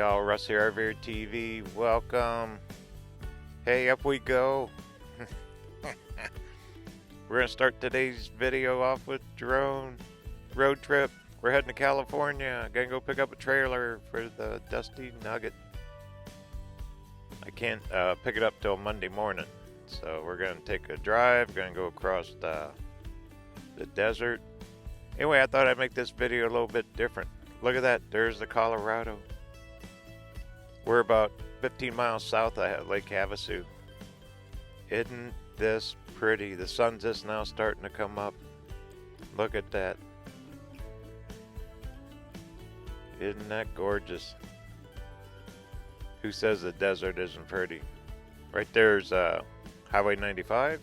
Hey all, Russ here, RVerTV. Welcome. Hey, up we go. We're gonna start today's video off with drone road trip. We're heading to California. Gonna go pick up a trailer for the Dusty Nugget. I can't pick it up till Monday morning, so we're gonna take a drive. Gonna go across the desert. Anyway, I thought I'd make this video a little bit different. Look at that. There's the Colorado. We're about 15 miles south of Lake Havasu. Isn't this pretty? The sun's just now starting to come up. Look at that. Isn't that gorgeous? Who says the desert isn't pretty? Right there's Highway 95.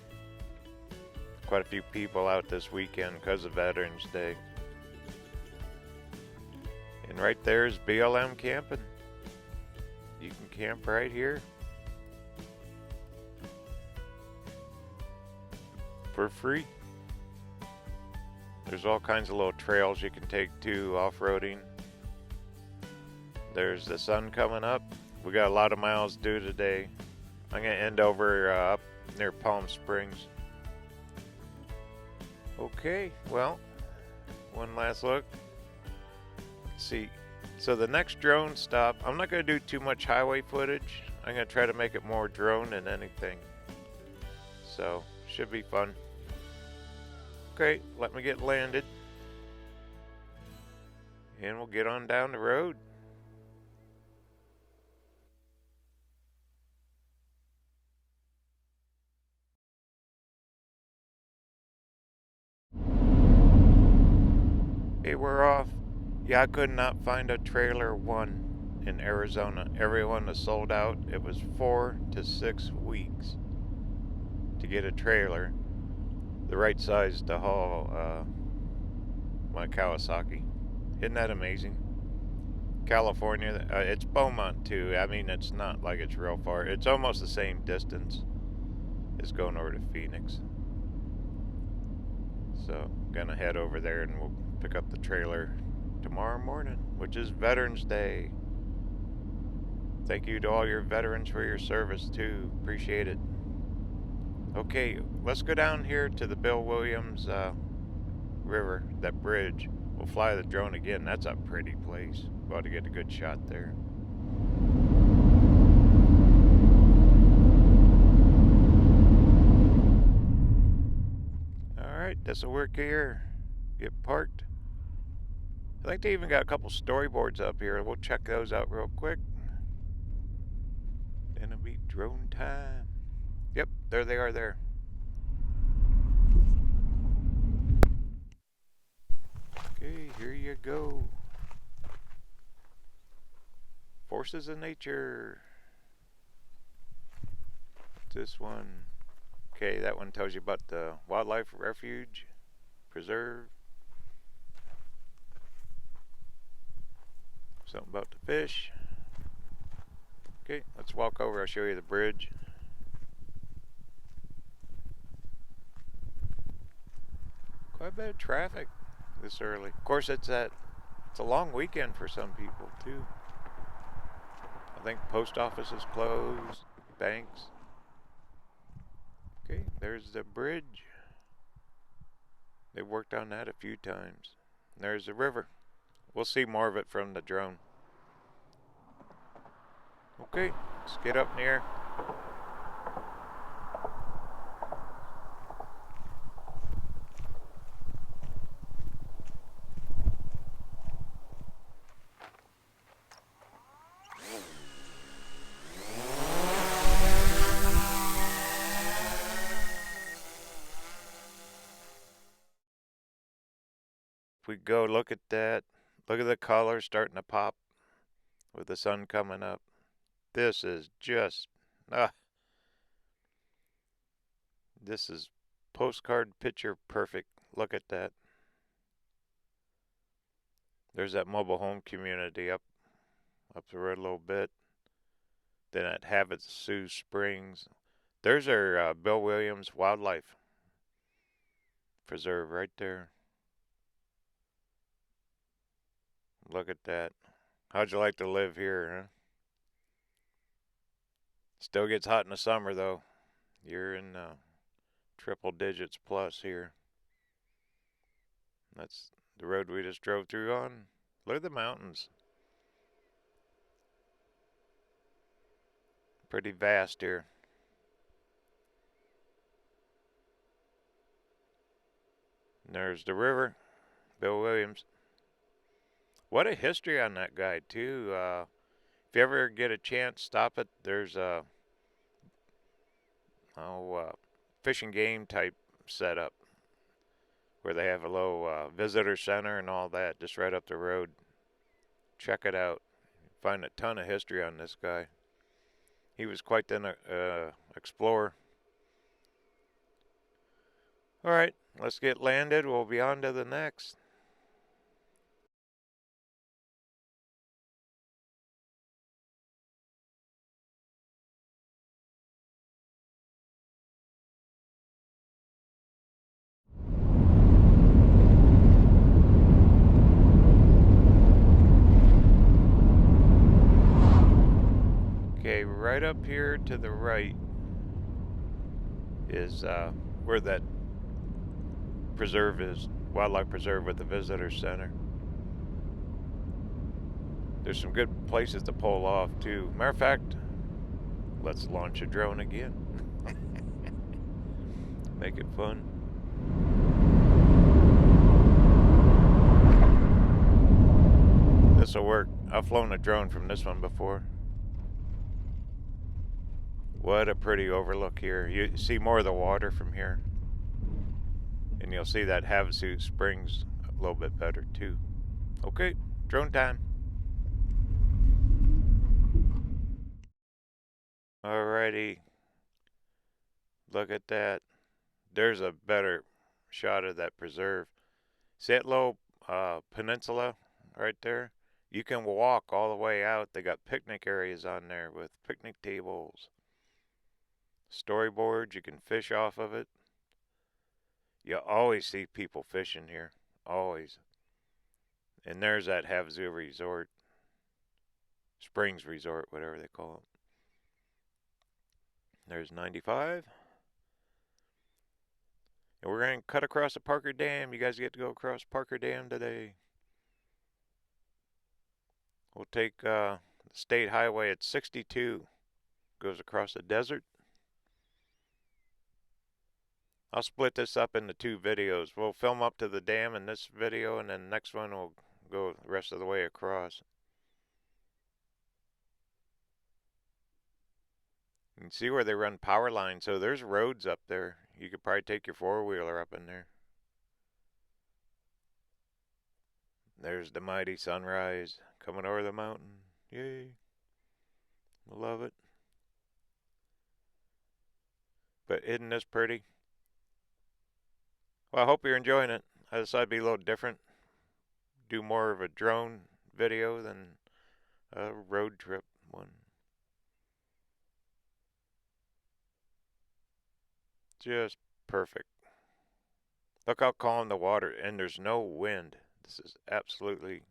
Quite a few people out this weekend because of Veterans Day. And right there is BLM camping. You can camp right here for free. There's all kinds of little trails you can take too, off-roading. There's the sun coming up. We got a lot of miles due today. I'm gonna end over up near Palm Springs. Okay, well, one last look. Let's see. So the next drone stop, I'm not going to do too much highway footage. I'm going to try to make it more drone than anything. So, should be fun. Okay, let me get landed. And we'll get on down the road. Okay, we're off. Yeah, I could not find a trailer one in Arizona. Everyone is sold out. It was 4 to 6 weeks to get a trailer the right size to haul my Kawasaki. Isn't that amazing? California, it's Beaumont too. I mean, it's not like it's real far. It's almost the same distance as going over to Phoenix. So, gonna head over there and we'll pick up the trailer tomorrow morning, which is Veterans Day. Thank you to all your veterans for your service too. Appreciate it. Okay, let's go down here to the Bill Williams River, that bridge. We'll fly the drone again. That's a pretty place. About to get a good shot there. Alright, this'll work here. Get parked. I think they even got a couple storyboards up here. We'll check those out real quick. Then it'll be drone time. Yep, there they are there. Okay, here you go. Forces of nature. This one. Okay, that one tells you about the wildlife refuge, preserve. Something about the fish. Okay, let's walk over. I'll show you the bridge. Quite a bit of traffic this early. Of course, it's a long weekend for some people too. I think post office is closed, banks. Okay, there's the bridge. They've worked on that a few times. And there's the river. We'll see more of it from the drone. Okay, let's get up in the air. If we go look at that, look at the colors starting to pop with the sun coming up. This is just, this is postcard picture perfect. Look at that. There's that mobile home community up the road a little bit. Then at Havasu Springs. There's our Bill Williams Wildlife Preserve right there. Look at that. How'd you like to live here, huh? Still gets hot in the summer, though. You're in triple digits plus here. That's the road we just drove through on. Look at the mountains. Pretty vast here. And there's the river. Bill Williams. What a history on that guy, too. If you ever get a chance, stop it. There's a fish and game type setup where they have a little visitor center and all that just right up the road. Check it out. Find a ton of history on this guy. He was quite an explorer. All right, let's get landed. We'll be on to the next. Okay, right up here to the right is where that preserve is, wildlife preserve with the visitor center. There's some good places to pull off too. Matter of fact, let's launch a drone again. Make it fun. This'll work. I've flown a drone from this one before. What a pretty overlook here. You see more of the water from here. And you'll see that Havasu Springs a little bit better too. Okay, drone time. Alrighty. Look at that. There's a better shot of that preserve. See that little peninsula right there? You can walk all the way out. They got picnic areas on there with picnic tables. Storyboards, you can fish off of it. You always see people fishing here. Always. And there's that Havasu Resort. Springs Resort, whatever they call it. There's 95. And we're going to cut across the Parker Dam. You guys get to go across Parker Dam today. We'll take the state highway at 62. Goes across the desert. I'll split this up into 2 videos. We'll film up to the dam in this video, and then the next one will go the rest of the way across. You can see where they run power lines, so there's roads up there. You could probably take your 4-wheeler up in there. There's the mighty sunrise coming over the mountain. Yay. Love it. But isn't this pretty? Well, I hope you're enjoying it. I decided to be a little different. Do more of a drone video than a road trip one. Just perfect. Look how calm the water, and there's no wind. This is absolutely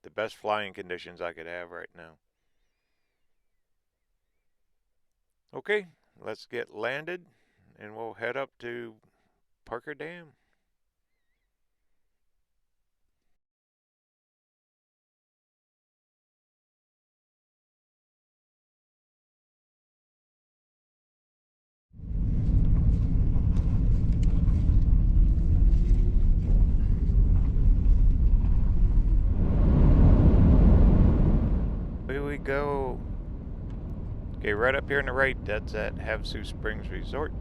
the best flying conditions I could have right now. Okay, let's get landed, and we'll head up to Parker Dam. Here we go. Okay, right up here on the right, that's at Havasu Springs Resort.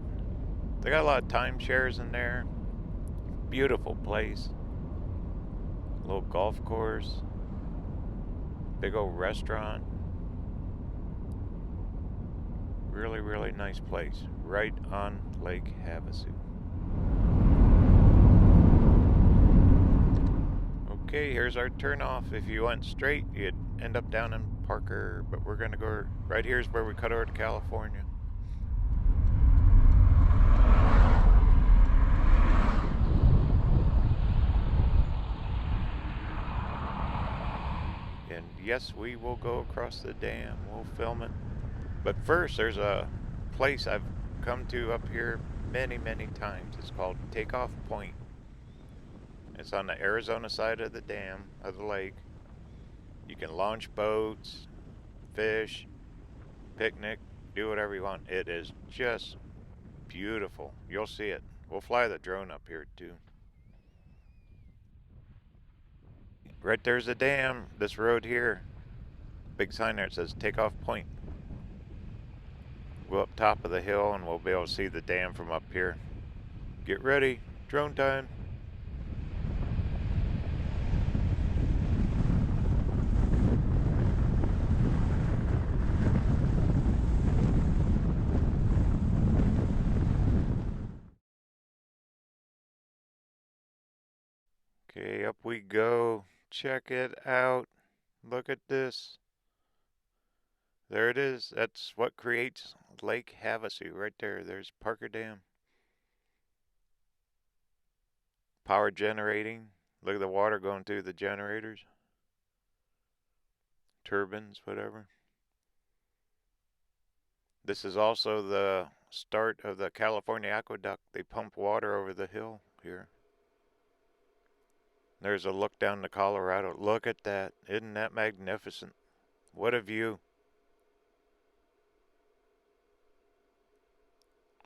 They got a lot of timeshares in there. Beautiful place. Little golf course. Big old restaurant. Really, really nice place. Right on Lake Havasu. Okay, here's our turnoff. If you went straight, you'd end up down in Parker, but we're gonna go right here is where we cut over to California. And And yes, we will go across the dam. We'll film it. But first, there's a place I've come to up here many, many times. It's called Takeoff Point. It's on the Arizona side of the dam, of the lake. You can launch boats, fish, picnic, do whatever you want. It is just beautiful. You'll see it. We'll fly the drone up here too. Right there's the dam, this road here. Big sign there, it says Takeoff Point. Go up top of the hill and we'll be able to see the dam from up here. Get ready, drone time. Okay, up we go. Check it out. Look at this. There it is. That's what creates Lake Havasu right there. There's Parker Dam. Power generating. Look at the water going through the generators. Turbines, whatever. This is also the start of the California aqueduct. They pump water over the hill here. There's a look down to Colorado. Look at that. Isn't that magnificent? What a view.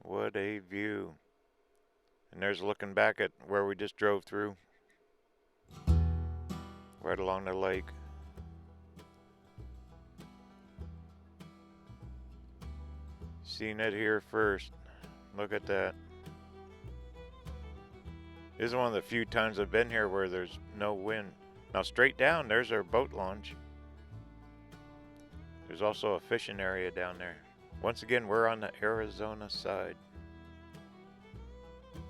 What a view. And there's looking back at where we just drove through. Right along the lake. Seen it here first. Look at that. This is one of the few times I've been here where there's no wind. Now straight down, there's our boat launch. There's also a fishing area down there. Once again, we're on the Arizona side. You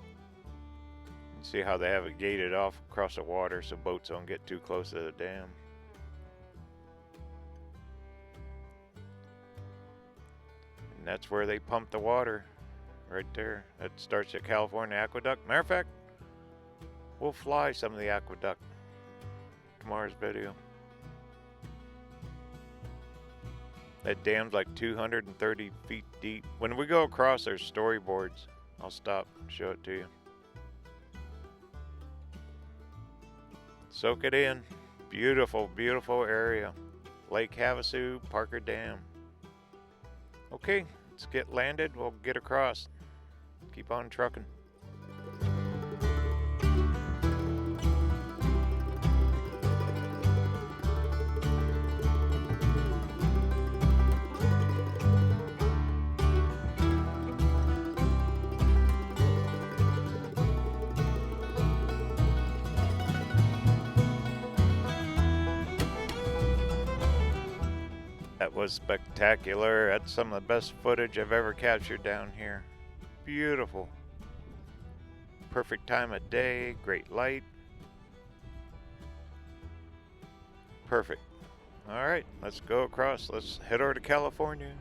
see how they have it gated off across the water so boats don't get too close to the dam. And that's where they pump the water, right there. That starts at California Aqueduct. Matter of fact, we'll fly some of the aqueduct tomorrow's video. That dam's like 230 feet deep. When we go across, there's storyboards. I'll stop and show it to you. Soak it in. Beautiful, beautiful area. Lake Havasu, Parker Dam. Okay, let's get landed. We'll get across. Keep on trucking. That was spectacular. That's some of the best footage I've ever captured down here. Beautiful. Perfect time of day, great light. Perfect. All right, let's go across. Let's head over to California.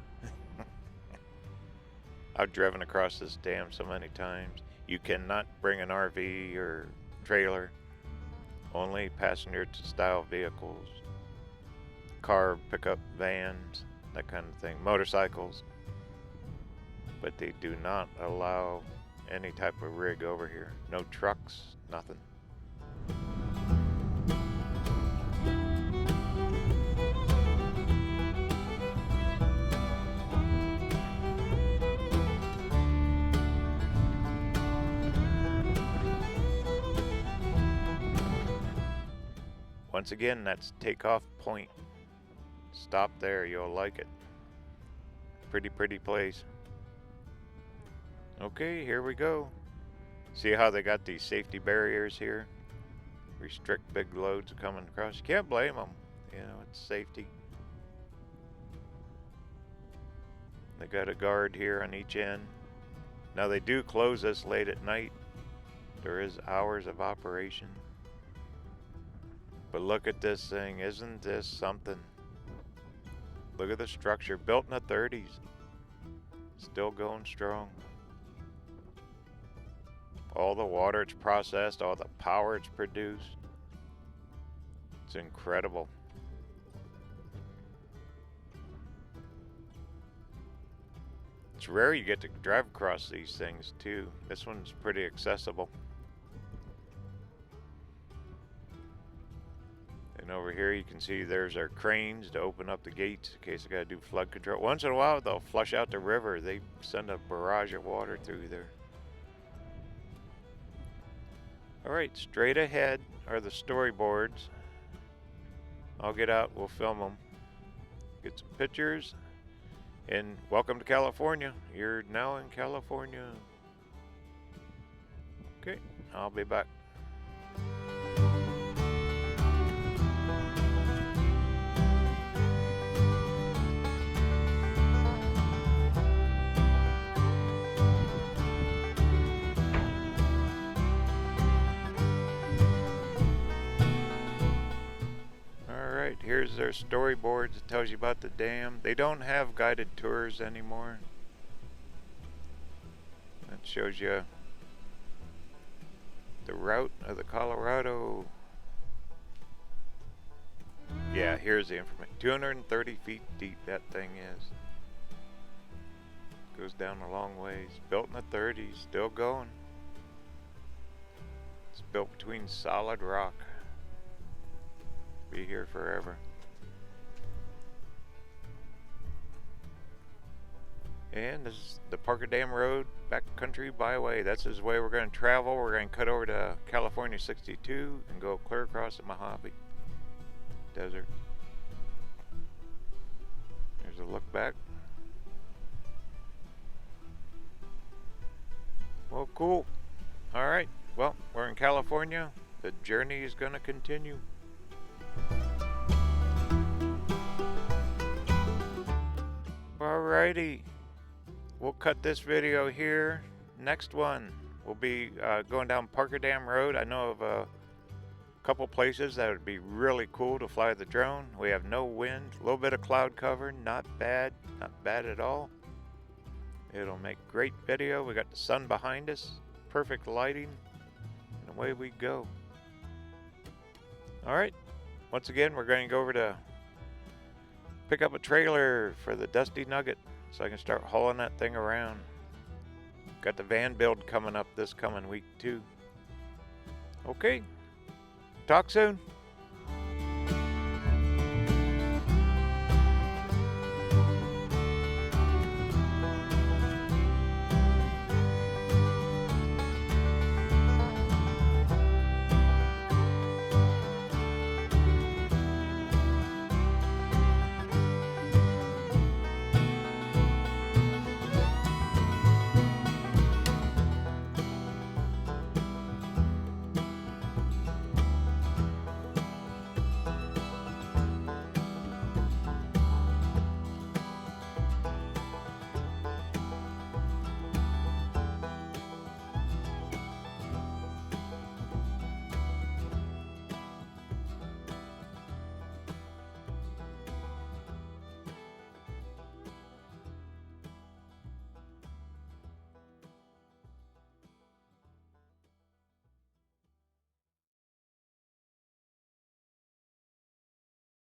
I've driven across this dam so many times. You cannot bring an RV or trailer. Only passenger style vehicles. Car, pickup, vans, that kind of thing. Motorcycles. But they do not allow any type of rig over here. No trucks, nothing. Once again, that's Takeoff Point. Stop there, you'll like it. Pretty place. Okay, here we go. See how they got these safety barriers here? Restrict big loads coming across. You can't blame them. You know, it's safety. They got a guard here on each end. Now they do close this late at night. There is hours of operation. But look at this thing. Isn't this something? Look at the structure. Built in the 30s. Still going strong. All the water it's processed, all the power it's produced. It's incredible. It's rare you get to drive across these things too. This one's pretty accessible. And over here you can see there's our cranes to open up the gates in case I gotta do flood control. Once in a while they'll flush out the river. They send a barrage of water through there. Alright, straight ahead are the storyboards. I'll get out, we'll film them. Get some pictures. And welcome to California. You're now in California. Okay, I'll be back. Here's their storyboards. It tells you about the dam. They don't have guided tours anymore. That shows you the route of the Colorado. Yeah, here's the information. 230 feet deep that thing is. Goes down a long ways. Built in the 30s, still going. It's built between solid rock. Be here forever. And this is the Parker Dam Road backcountry byway. That's the way we're going to travel. We're going to cut over to California 62 and go clear across the Mohave Desert. There's a look back. Well, cool. Alright, well, we're in California. The journey is going to continue. Alrighty, we'll cut this video here. Next one, we'll be going down Parker Dam Road. I know of a couple places that would be really cool to fly the drone. We have no wind, a little bit of cloud cover, not bad at all. It'll make great video. We got the sun behind us, perfect lighting, and away we go. Alright, once again, we're going to go over to pick up a trailer for the Dusty Nugget so I can start hauling that thing around. Got the van build coming up this coming week too. Okay, talk soon.